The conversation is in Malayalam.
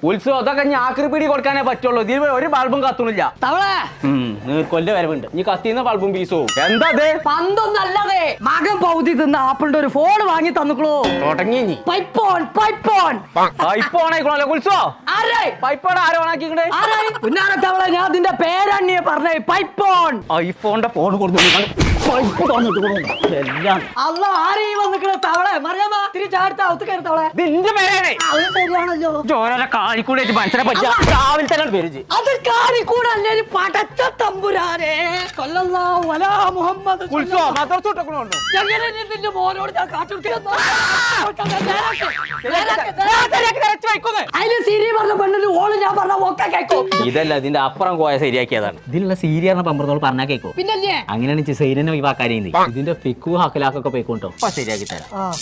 ഉത്സവം അതൊക്കെ ഞാൻ ആക്രിപ്പിടി കൊടുക്കാനേ പറ്റുള്ളൂ. ഇതിൽ ഒരു ബൾബും കത്തുന്നില്ല. തവളെ കൊല്ല വരവുണ്ട്. നീ കത്തിന്ന ബൾബും പീസോ എന്താ പന്തൊന്നല്ലേ മകൻ പൗതി തിന്ന ആപ്പിളിന്റെ ഒരു ഫോൺ വാങ്ങി തന്നുക്കളൂ. തുടങ്ങി നീ പൈപ്പോൺ പൈപ്പോൺ പൈപ്പോൺ ആയിക്കോളല്ലോ ഉത്സവം. പൈപ്പോൺ ആരോ ഓണാക്കിക്കണേ. പുന്നാര തവളെ ഞാൻ അതിന്റെ പേരണ്ണിയെ പറഞ്ഞേ. പൈപ്പോൺ ഐഫോണിന്റെ ഫോൺ കൊടുത്തു പൈപ്പ് എല്ലാം അല്ല ആരെയും വന്നിക്കണ തവളെ മറിയാമ തിരിച്ചടുത്ത അവത്ത് കയറി തവളെ. നിന്റെ പേരാണേ. അത് ശരിയാണല്ലോ. ചോര കാലിക്കൂടെ മനുഷ്യനെ പറ്റിയ രാവിലെ തന്നെ പേര്. അത് കാലിക്കൂടെ അല്ലേ പടച്ച തമ്പുരാനെ സല്ലല്ലാഹു അലാ മുഹമ്മദ്. ഉത്സവം മദ്രസ എങ്ങനെ നിന്റെ മോനോട് ഞാൻ കാട്ടുകൊടുക്കുന്നു. അതിന് സിരി പറഞ്ഞ പെണ്ണിന് ഓള് ഞാൻ പറഞ്ഞ ഒക്കെ കേൾക്കും. ഇതല്ല ഇതിന്റെ അപ്പുറം കോയ ശരിയാക്കിയതാണ്. ഇതിലുള്ള സീരിയറിനെ പമ്പറത്തോട് പറഞ്ഞാൽ കേൾക്കും. പിന്നല്ലേ അങ്ങനെയാണ് സൈരനെ ഒഴിവാക്കാനേ. ഇതിന്റെ ഫിക്കു ഹക്കലാക്കൊക്കെ പോയിക്കോട്ടോ ശരിയാക്കി തരാം.